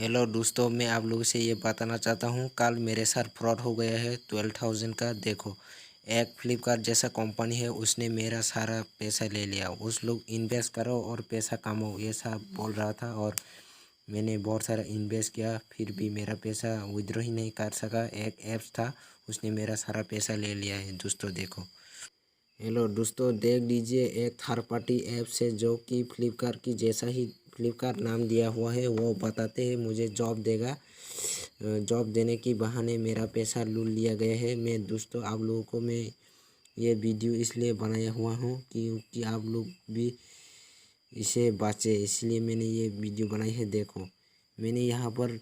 Hello दोस्तों, मैं आप लोगों से ये बताना चाहता हूँ। कल मेरे साथ फ्रॉड हो गया है 12,000 का। देखो, एक फ्लिपकार्ट जैसा कंपनी है, उसने मेरा सारा पैसा ले लिया। उस लोग इन्वेस्ट करो और पैसा कमाओ, ये सब बोल रहा था। और मैंने बहुत सारा इन्वेस्ट किया, फिर भी मेरा पैसा विड्रॉ ही नहीं कर सका। एक ऐप्स था, उसने मेरा सारा पैसा ले लिया है। दोस्तों देखो, हेलो दोस्तों, देख लीजिए, एक थर्ड पार्टी ऐप से जो कि फ्लिपकार्ट की जैसा ही फ्लिपकार्ट नाम दिया हुआ है, वो बताते हैं मुझे जॉब देगा। जॉब देने की बहाने मेरा पैसा लूट लिया गया है। मैं दोस्तों आप लोगों को मैं ये वीडियो इसलिए बनाया हुआ हूँ क्योंकि आप लोग भी इसे बचे, इसलिए मैंने ये वीडियो बनाई है। देखो, मैंने यहाँ पर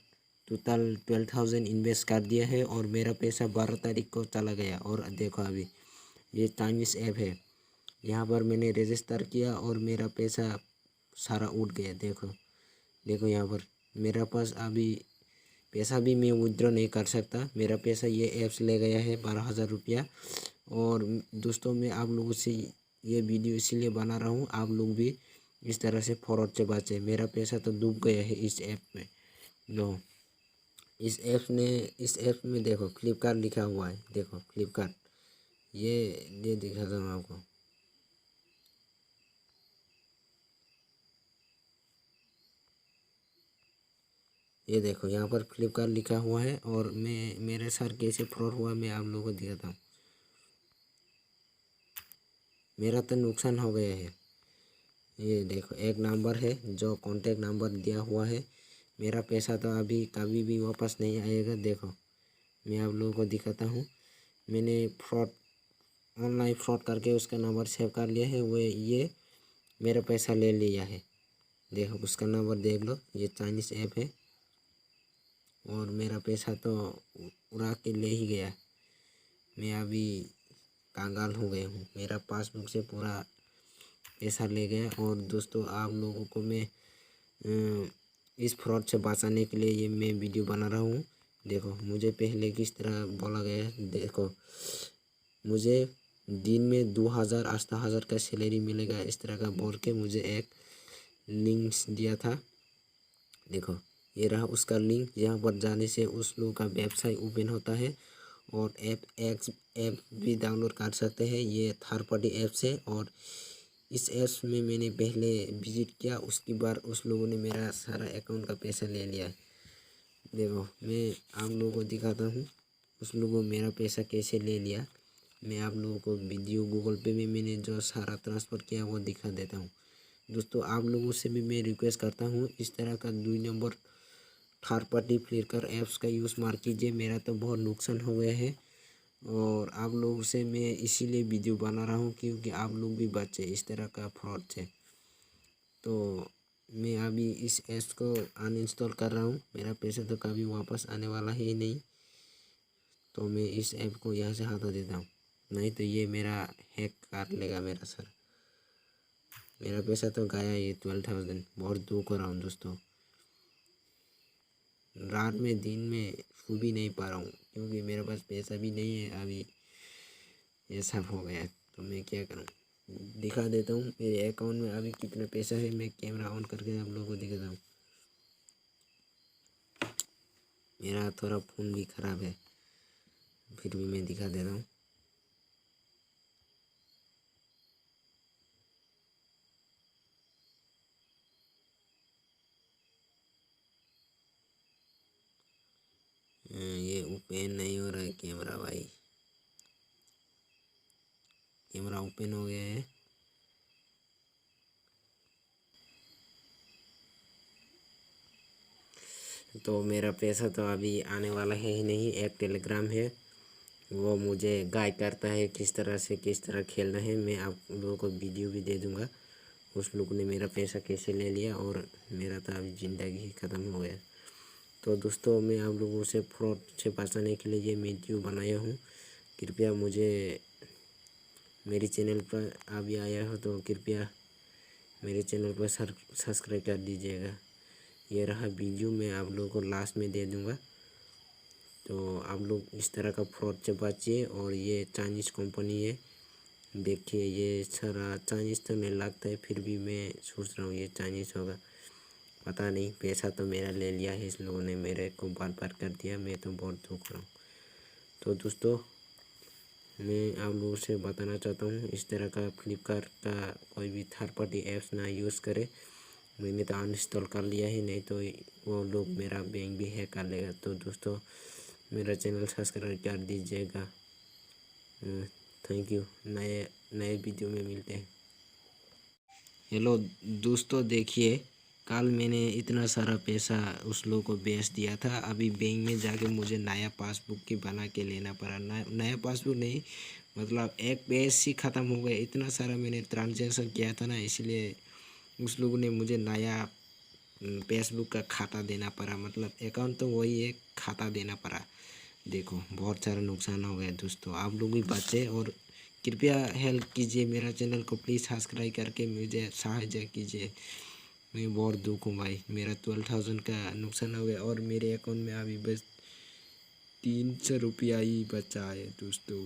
टोटल 12,000 इन्वेस्ट कर दिया है और मेरा पैसा 12 तारीख को चला गया। और देखो, अभी ये चाइनीस ऐप है, यहाँ पर मैंने रजिस्टर किया और मेरा पैसा सारा उठ गया। देखो देखो, यहाँ पर मेरा पास अभी पैसा भी मैं विड्रॉ नहीं कर सकता। मेरा पैसा ये ऐप्स ले गया है 12,000 रुपया। और दोस्तों, मैं आप लोगों से ये वीडियो इसीलिए बना रहा हूँ, आप लोग भी इस तरह से फ्रॉड से बचे। मेरा पैसा तो डूब गया है इस ऐप में। लो, इस ऐप में देखो फ्लिपकार्ट लिखा हुआ है। देखो फ्लिपकार्ट, ये दिखाता हूँ आपको। ये देखो, यहाँ पर फ्लिपकार्ट लिखा हुआ है। और मेरे साथ कैसे फ्रॉड हुआ मैं आप लोगों को दिखाता हूँ। मेरा तो नुकसान हो गया है। ये देखो, एक नंबर है जो कॉन्टैक्ट नंबर दिया हुआ है। मेरा पैसा तो अभी कभी भी वापस नहीं आएगा। देखो, मैं आप लोगों को दिखाता हूँ। मैंने ऑनलाइन फ्रॉड करके उसका नंबर सेव कर लिया है। वो ये मेरा पैसा ले लिया है। देखो, उसका नंबर देख लो, ये चाइनीस ऐप है। और मेरा पैसा तो उड़ा के ले ही गया। मैं अभी कंगाल हो गया हूँ। मेरा पासबुक से पूरा पैसा ले गया। और दोस्तों, आप लोगों को मैं इस फ्रॉड से बचाने के लिए ये मैं वीडियो बना रहा हूँ। देखो, मुझे पहले किस तरह बोला गया है। देखो, मुझे दिन में 2,000 8,000 का सैलरी मिलेगा, इस तरह का बोल के मुझे एक लिंक दिया था। देखो, ये रहा उसका लिंक। यहाँ पर जाने से उस लोगों का वेबसाइट ओपन होता है और ऐप भी डाउनलोड कर सकते हैं। ये थर्ड पार्टी ऐप्स है। और इस ऐप्स में मैंने पहले विजिट किया, उसकी बार उस लोगों ने मेरा सारा अकाउंट का पैसा ले लिया। देखो, मैं आप लोगों को दिखाता हूँ उस लोगों ने मेरा पैसा कैसे ले लिया। मैं आप लोगों को वीडियो गूगल पे में मैंने जो सारा ट्रांसफ़र किया वो दिखा देता हूँ। दोस्तों, आप लोगों से भी मैं रिक्वेस्ट करता हूँ, इस तरह का 2 number third party Flipkart apps का यूज़ मार कीजिए। मेरा तो बहुत नुकसान हो गया है। और आप लोगों से मैं इसीलिए वीडियो बना रहा हूँ क्योंकि आप लोग भी बचे इस तरह का फ्रॉड से। तो मैं अभी इस ऐप्स को अनइंस्टॉल कर रहा हूँ। मेरा पैसा तो कभी वापस आने वाला ही नहीं। तो मैं इस ऐप को यहाँ से हटा देता हूँ, नहीं तो ये मेरा हैक कर लेगा मेरा सर। मेरा पैसा तो गया ये 12,000। बहुत दुख हो रहा हूँ दोस्तों। रात में दिन में सो भी नहीं पा रहा हूँ क्योंकि मेरे पास पैसा भी नहीं है। अभी ये सब हो गया तो मैं क्या करूँ। दिखा देता हूँ मेरे अकाउंट में अभी कितना पैसा है। मैं कैमरा ऑन करके आप लोगों को दिखाता हूँ। मेरा थोड़ा फ़ोन भी ख़राब है, फिर भी मैं दिखा देता हूँ। ये ओपन नहीं हो रहा है कैमरा भाई। कैमरा ओपन हो गया है। तो मेरा पैसा तो अभी आने वाला है ही नहीं। एक टेलीग्राम है, वो मुझे गाइड करता है किस तरह खेलना है। मैं आप लोगों को वीडियो भी दे दूँगा उस लोग ने मेरा पैसा कैसे ले लिया। और मेरा तो अभी ज़िंदगी ही ख़त्म हो गया। तो दोस्तों, मैं आप लोगों से फ्रॉड से बचाने के लिए ये वीडियो बनाया हूँ। कृपया मुझे मेरे चैनल पर अभी आया हो तो कृपया मेरे चैनल पर सब्सक्राइब कर दीजिएगा। ये रहा वीडियो, मैं आप लोगों को लास्ट में दे दूँगा। तो आप लोग इस तरह का फ्रॉड से बचिए। और ये चाइनीज़ कंपनी है, देखिए ये सारा चाइनीज़ तो नहीं लगता है, फिर भी मैं सोच रहा हूँ ये चाइनीज़ होगा। पता नहीं, पैसा तो मेरा ले लिया है इस लोगों ने, मेरे को बर्बाद कर दिया। मैं तो बहुत दुख रहा हूँ। तो दोस्तों, मैं आप लोगों से बताना चाहता हूँ, इस तरह का फ्लिपकार्ट का कोई भी थर्ड पार्टी ऐप्स ना यूज़ करे। मैंने तो अनइंस्टॉल कर लिया है, नहीं तो वो लोग मेरा बैंक भी हैक कर लेगा। तो दोस्तों, मेरा चैनल सब्सक्राइब कर दीजिएगा। Thank you. नए नए वीडियो में मिलते हैं। हेलो दोस्तों, देखिए, कल मैंने इतना सारा पैसा उस लोग को बेच दिया था। अभी बैंक में जाके मुझे नया पासबुक की बना के लेना पड़ा। नया पासबुक नहीं, मतलब एक पेज ही ख़त्म हो गया। इतना सारा मैंने ट्रांजैक्शन किया था ना, इसलिए उस लोगों ने मुझे नया फेसबुक का खाता देना पड़ा। मतलब अकाउंट तो वही है, खाता देना पड़ा। देखो, बहुत सारा नुकसान हो गया। दोस्तों, आप लोग भी बचे और कृपया हेल्प कीजिए। मेरा चैनल को प्लीज़ सब्सक्राइब करके मुझे सहायता कीजिए। मैं बहुत दुख हूँ भाई, मेरा 12,000 का नुकसान हो गया और मेरे अकाउंट में अभी बस 300 रुपया ही बचा है दोस्तों।